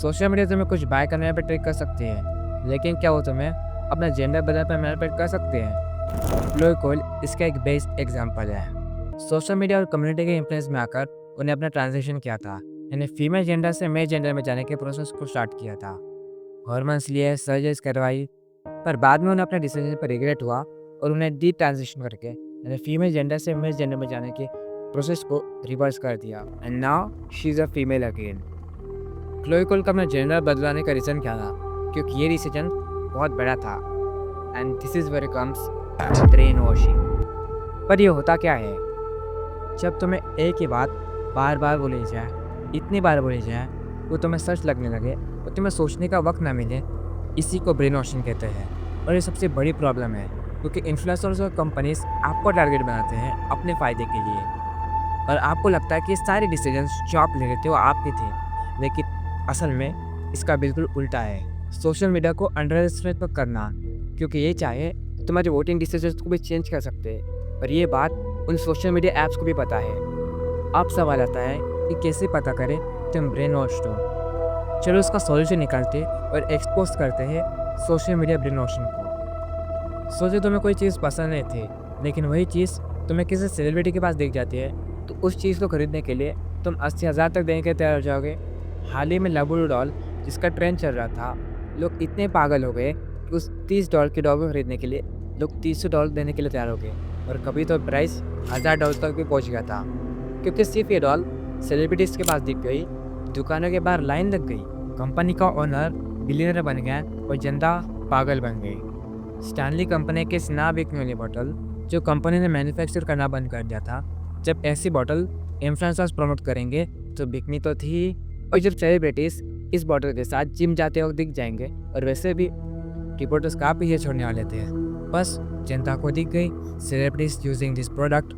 Social media तुम्हें कुछ bye करने पर ट्रिक कर सकती है, लेकिन क्या वो तुम्हें अपना जेंडर बदलने पर मैनिपुलेट कर सकते हैं? क्लोई कोल इसका एक बेस्ट एग्जाम्पल है। सोशल मीडिया और कम्युनिटी के इन्फ्लुएंस में आकर उन्हें अपना ट्रांजिशन किया था, यानी फीमेल जेंडर से मेल जेंडर में जाने के प्रोसेस को स्टार्ट किया था। हॉर्मोन्स लिए, सर्जरीज करवाई, पर बाद में उन्हें अपने डिसीजन पर रिग्रेट हुआ और उन्हें डी ट्रांजिशन करके यानी फीमेल जेंडर से मेल जेंडर में जाने के प्रोसेस को रिवर्स कर दिया and now she is a female again. Chloe Cole का अपना जेंडर बदलाने का रीज़न क्या था? क्योंकि ये डिसीजन बहुत बड़ा था and this is where comes brain washing. पर ये होता क्या है? जब तुम्हें एक ही बात बार बार बोली जाए, इतनी बार बोली जाए वो तुम्हें सच लगने लगे और तुम्हें सोचने का वक्त ना मिले, इसी को ब्रेन वॉशिंग कहते हैं। और ये सबसे बड़ी प्रॉब्लम है क्योंकि इन्फ्लुएंसर्स और कंपनीज आपको टारगेट बनाते हैं अपने फ़ायदे के लिए, और आपको लगता है कि सारे डिसीजंस जो आप ले रहे थे वो आपके थे, लेकिन असल में इसका बिल्कुल उल्टा है। सोशल मीडिया को अंडर एस्टिमेट मत करना, क्योंकि ये चाहे तुम्हारे वोटिंग डिसीजंस को भी चेंज कर सकते हैं, पर ये बात उन सोशल मीडिया ऐप्स को भी पता है। अब सवाल आता है कि कैसे पता करें तुम ब्रेन वॉश्ड हो। चलो उसका सॉल्यूशन निकालते और एक्सपोज करते हैं सोशल मीडिया ब्रेन वॉशिंग को। सोचो तुम्हें कोई चीज़ पसंद नहीं थी, लेकिन वही चीज़ तुम्हें किसी सेलिब्रिटी के पास दिख जाती है, तो उस चीज़ को खरीदने के लिए तुम 80,000 तक देने के तैयार हो जाओगे। हाल ही में लाबुडू डॉल जिसका ट्रेंड चल रहा था, लोग इतने पागल हो गए कि उस $30 के डॉल को खरीदने के लिए लोग $300 देने के लिए तैयार हो गए, और कभी तो प्राइस $1,000 तक भी पहुंच गया था, क्योंकि सिर्फ ये डॉल सेलिब्रिटीज़ के पास दिख गई, दुकानों के बाहर लाइन लग गई, कंपनी का ओनर बिलियनर बन गया और जनता पागल बन गई। स्टैनली कंपनी के इस ना बिकने वाली बोतल जो कंपनी ने मैन्युफैक्चर करना बंद कर दिया था, जब ऐसी बोतल इन्फ्लुएंसर्स प्रमोट करेंगे तो बिकनी तो थी, और जब सेलिब्रिटीज़ इस बोतल के साथ जिम जाते वक्त दिख जाएंगे, और वैसे भी रिपोर्टर्स का पीछे छोड़ने वाले थे, बस जनता को दिख गई सेलिब्रिटीज यूजिंग दिस प्रोडक्ट,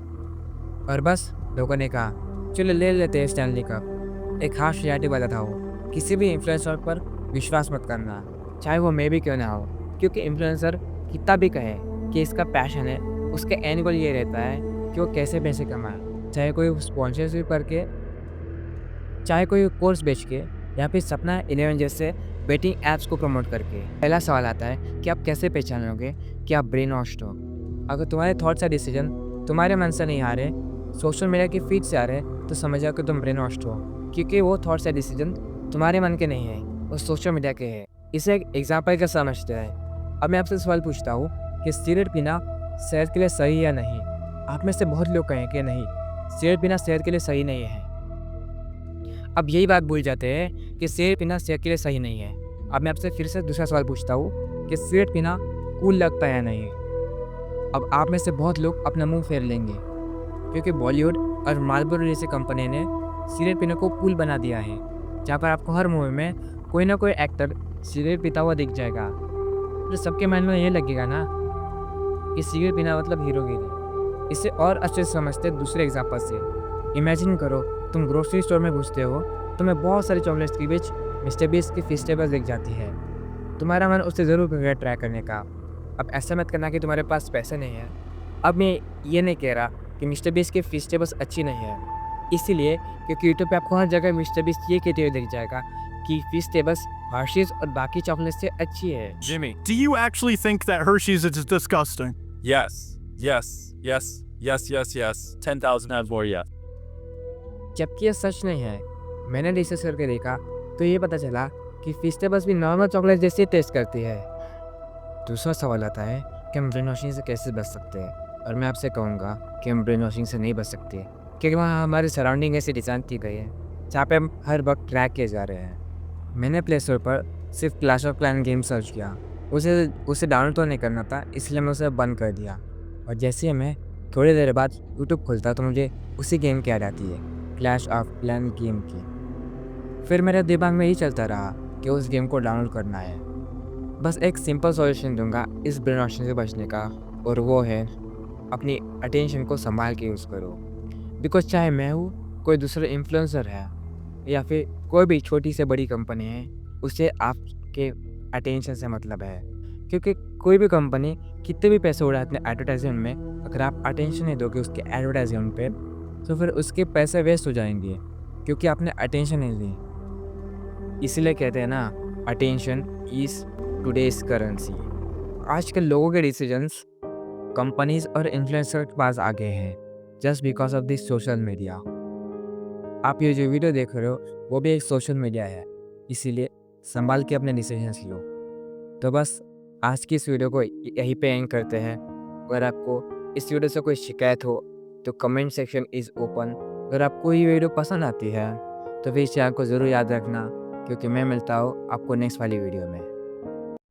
और बस लोगों ने कहा चलो ले लेते हैं स्टैनली कप। एक खास रियलिटी बताता हूँ, किसी भी इन्फ्लुएंसर पर विश्वास मत करना, चाहे वो मैं भी क्यों ना हो, क्योंकि इन्फ्लुएंसर कितना भी कहे कि इसका पैशन है, उसका एंड गोल ये रहता है कि वो कैसे पैसे कमाए, चाहे कोई स्पॉन्सरशिप करके, चाहे कोई कोर्स बेच के, या फिर सपना 11 जैसे बेटिंग ऐप्स को प्रमोट करके। पहला सवाल आता है कि आप कैसे पहचानोगे कि आप ब्रेन वॉश्ड हो? अगर तुम्हारे थॉट्स या डिसीजन तुम्हारे मन से नहीं आ रहे, सोशल मीडिया की फीड से आ रहे, तो समझ जाओ कि तुम ब्रेन वॉश्ड हो, क्योंकि वो थॉट्स या डिसीजन तुम्हारे मन के नहीं है, वो सोशल मीडिया के हैं। इसे एक एग्जाम्पल का समझते हैं। अब मैं आपसे सवाल पूछता हूँ कि सिगरेट पीना सेहत के लिए सही या नहीं? आप में से बहुत लोग कहें कि नहीं, सिगरेट पीना सेहत के लिए सही नहीं है। अब यही बात भूल जाते हैं कि सिगरेट पीना सेहत के लिए सही नहीं है। अब मैं आपसे फिर से दूसरा सवाल पूछता हूँ कि सिगरेट पीना कूल लगता है या नहीं? अब आप में से बहुत लोग अपना मुंह फेर लेंगे, क्योंकि बॉलीवुड और मार्लबोरो जैसी कंपनी ने सिगरेट पीने को कूल बना दिया है, जहाँ पर आपको हर मूवी में कोई ना कोई एक्टर सिगरेट पीता हुआ दिख जाएगा, तो सबके मन में ये लगेगा ना कि सिगरेट पीना मतलब हीरोगिरी। इसे और अच्छे से समझते दूसरे एग्जाम्पल से। इमेजिन करो तुम ग्रोसरी स्टोर में घुसते हो, तुम्हें बहुत सारी चॉकलेट्स के बीच मिस्टर बीस्ट की फेस्टिवल दिख जाती है, तुम्हारा मन उससे ज़रूर करेगा ट्राई करने का। अब ऐसा मत करना कि तुम्हारे पास पैसे नहीं है। अब मैं ये नहीं कह रहा कि मिस्टर बीस्ट की फेस्टिवल्स अच्छी नहीं है, इसीलिए क्योंकि यूट्यूब पे आपको हर जगह मिस्टर बीस्ट ये कहते हुए दिख जाएगा कि फेस्टिवल्स हर्शीज और बाकी चॉकलेट से अच्छी है। Jimmy, do you actually think that Hershey's is disgusting? Yes, yes, yes, yes, yes, yes. 10,000 times more yes. जबकि ये सच नहीं है। मैंने रिसर्च करके देखा तो ये पता चला कि फेस्टिवल्स भी नॉर्मल चॉकलेट जैसे टेस्ट करती है। दूसरा सवाल आता है कि हम ब्रेन वॉशिंग से कैसे बच सकते हैं, और मैं आपसे कहूँगा कि हम ब्रेन वॉशिंग से नहीं बच सकते, क्योंकि वहाँ हमारी सराउंडिंग ऐसी डिज़ाइन की गई है जहाँ पे हम हर वक्त ट्रैक किए जा रहे हैं। मैंने प्ले स्टोर पर सिर्फ clash of clan game search किया, उसे डाउनलोड तो नहीं करना था, इसलिए मैं उसे बंद कर दिया, और जैसे ही मैं थोड़ी देर बाद यूट्यूब खुलता तो मुझे उसी गेम की याद आती है, क्लैश ऑफ क्लैन गेम की। फिर मेरे दिमाग में यही चलता रहा कि उस गेम को डाउनलोड करना है। बस एक सिंपल सॉल्यूशन दूंगा इस ब्रेन वॉशिंग से बचने का, और वो है अपनी अटेंशन को संभाल के यूज़ करो। बिकॉज चाहे मैं हूँ, कोई दूसरा इन्फ्लुएंसर है, या फिर कोई भी छोटी से बड़ी कंपनी है, उसे आपके अटेंशन से मतलब है। क्योंकि कोई भी कंपनी कितने भी पैसे उड़ाए अपने एडवर्टाइजमेंट में, अगर आप अटेंशन नहीं दोगे उसके एडवर्टाइजमेंट पे, तो फिर उसके पैसे वेस्ट हो जाएंगे, क्योंकि आपने अटेंशन नहीं दी। इसीलिए कहते हैं ना, अटेंशन इज टुडेज करेंसी। आजकल लोगों के डिसीजंस कंपनीज और इन्फ्लुएंसर के पास आ गए हैं just because of this social media. आप ये जो वीडियो देख रहे हो वो भी एक सोशल मीडिया है, इसीलिए संभाल के अपने डिसीजंस लो। तो बस आज की इस वीडियो को यहीं पे एंड करते हैं। अगर आपको इस वीडियो से कोई शिकायत हो तो कमेंट सेक्शन इज़ ओपन। अगर आपको ये वीडियो पसंद आती है तो फिर इस चैनल को ज़रूर याद रखना, क्योंकि मैं मिलता हूँ आपको नेक्स्ट वाली वीडियो में।